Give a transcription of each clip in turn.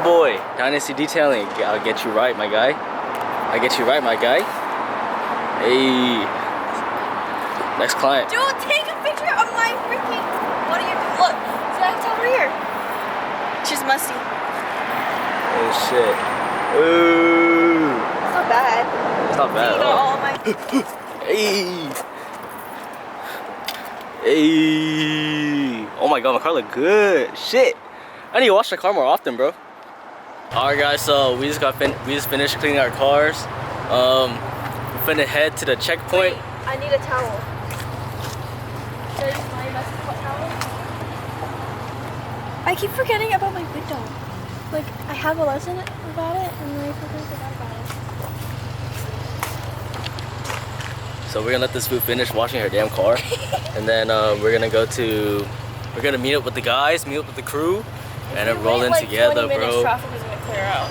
your boy, Dynasty Detailing. I'll get you right, my guy. I get you right, my guy. Hey. Next client. Dude, take a picture of my freaking... What are you doing? Look, it's over here. She's musty. Oh shit. Ooh. It's not bad. It's not bad at all. All my... Hey. Hey. Oh my god, my car look good. Shit. I need to wash the car more often, bro. Alright guys, so we just finished cleaning our cars. We're finna head to the checkpoint. Wait, I need a towel. Should I use my Mexican towel? I keep forgetting about my window. Like, I have a lesson about it, and then I forgot about it. So we're gonna let this food finish washing her damn car. And then we're gonna meet up with the guys, meet up with the crew, and then roll in together, 20 minutes, bro. traffic is gonna clear out.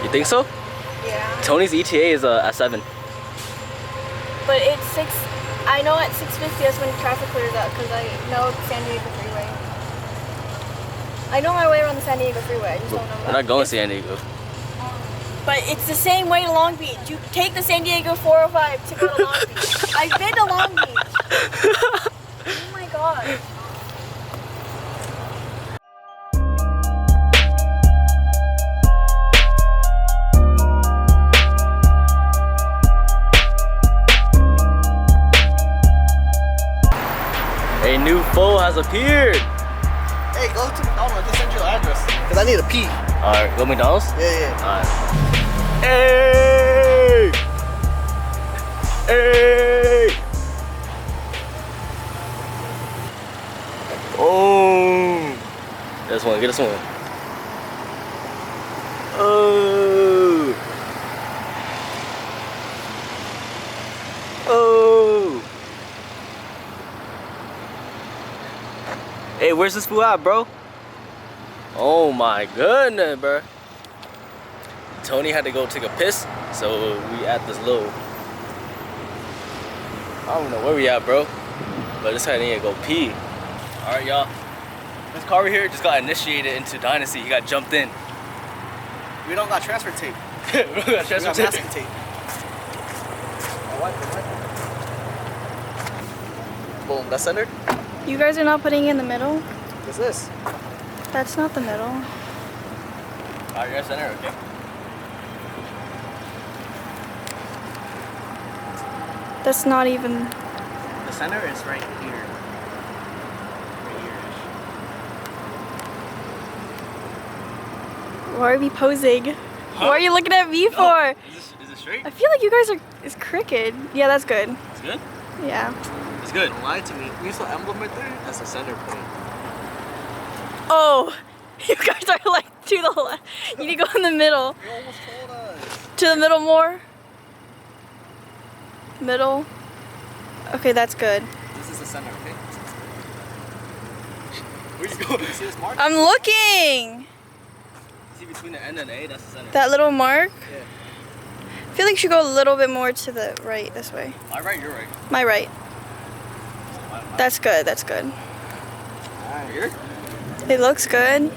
You think so? Yeah. Tony's ETA is at 7. But it's 6. I know at 6:50 that's when traffic clears out because I know San Diego Freeway. I know my way around the San Diego Freeway. I just don't know. We're not going to San Diego. But it's the same way to Long Beach. You take the San Diego 405 to go to Long Beach. I've been to Long Beach. Oh my god. A new foe has appeared. Hey, go to McDonald's. I just sent you the address. Because I need to pee. Alright, go McDonald's? Yeah. Alright. Hey! Hey! Oh! Get this one, get this one. Oh! Oh! Hey, where's this food at, bro? Oh my goodness, bro. Tony had to go take a piss, so we at this little... I don't know where we at, bro. But this guy need to go pee. Alright, y'all. This car right here just got initiated into Dynasty. He got jumped in. We don't got transfer tape. We don't got transfer tape. Masking tape. Boom, that's centered. You guys are not putting in the middle? What's this? That's not the middle. Alright, you're center, okay. That's not even... The center is right here. Right here-ish. Why are we posing? Huh? What are you looking at me for? Is it straight? I feel like you guys are... It's crooked. Yeah, that's good. It's good? Yeah. It's good. Don't lie to me. You saw the emblem right there? That's the center point. Oh! You guys are like to the left. You need to go in the middle. You almost told us. To the middle more. Middle. Okay, that's good. This is the center, okay? Where's it going? You see this mark? I'm looking! See between the N and A, that's the center. That little mark? Yeah. I feel like you should go a little bit more to the right, this way. My right, your right. My right. That's good, that's good. Alright. Here? It looks good.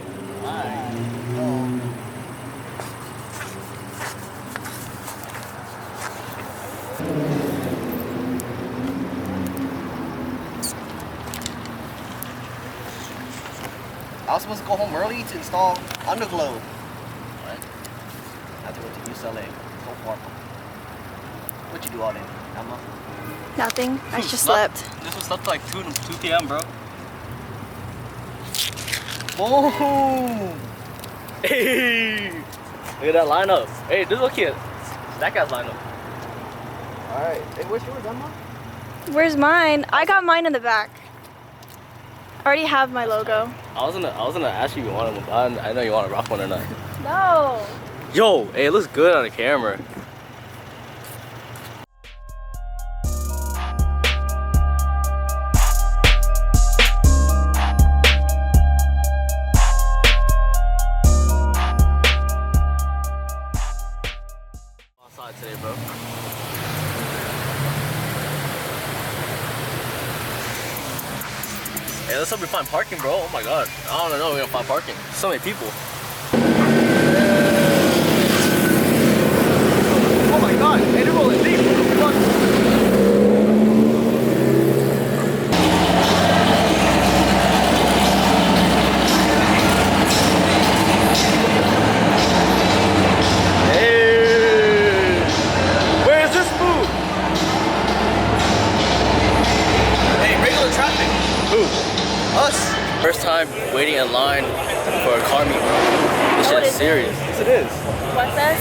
I was supposed to go home early to install underglow. What? I have to go to UCLA. So far. What you do all day, Emma? Nothing. I just slept. This was slept like 2 p.m., bro. Boom! Hey! Look at that lineup. Hey, this look cute. That guy's lineup. Alright. Hey, where's yours, Emma? Where's mine? I got mine in the back. I already have my logo. I was gonna ask you if you wanted one, but I know you want to rock one or not. No! Yo, hey, it looks good on the camera. Outside today, bro. Hey, let's hope we find parking, bro. Oh my god. I don't know we're gonna find parking. So many people. in line for a car meet, bro. This shit is serious. Yes, it is. What's this?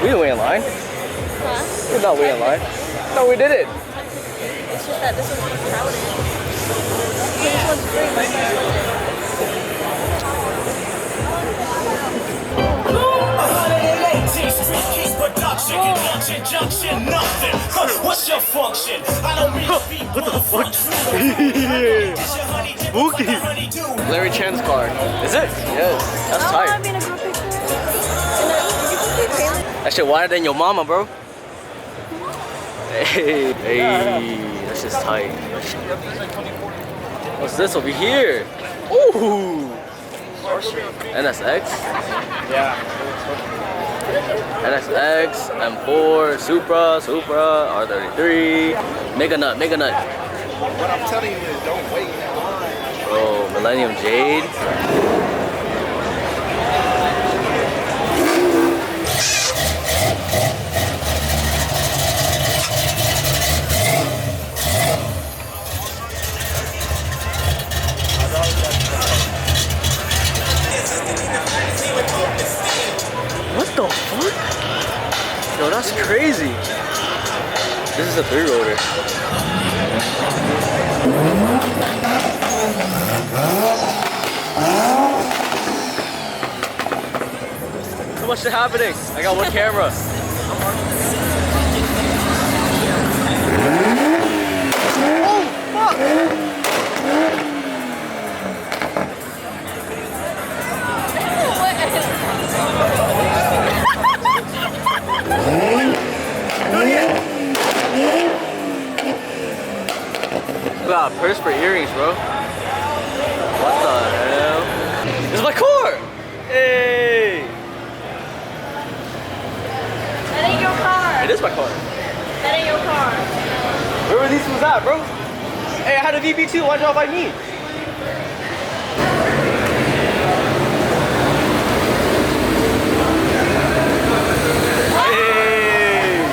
We didn't wait in line. Huh? We did not wait in line. No, we did it. It's just that this one's crowded. This one's free, but this What's your function? I don't mean to be what the fuck? Spooky. Larry Chen's car. Is it? Yes. That's I want tight. to be in a group picture. That shit wider than your mama, bro. Hey, hey, that's just tight. What's this over here? Ooh. NSX? Yeah. NSX, M4, Supra, R33, Mega Nut. What I'm telling you is don't wait in line. Bro, Millennium Jade. What the fuck? Yo, that's crazy. This is a 3-rotor. Too much shit happening. I got one camera. Oh, fuck! Got a purse for earrings, bro. What the hell? This is my car! Hey! That ain't your car. It is my car. That ain't your car. Where were these fools at, bro? Hey, I had a VB2. Why'd y'all invite me? Hey!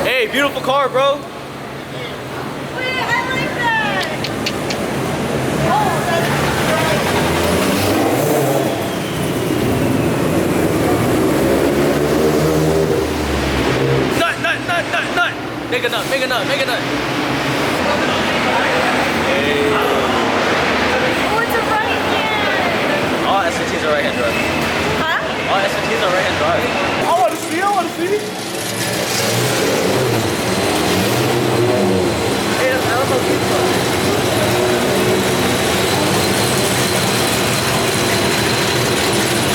Hey, beautiful car, bro. Mega nut. Hey. Oh, it's a running can. Oh, SAT's a right hand drive.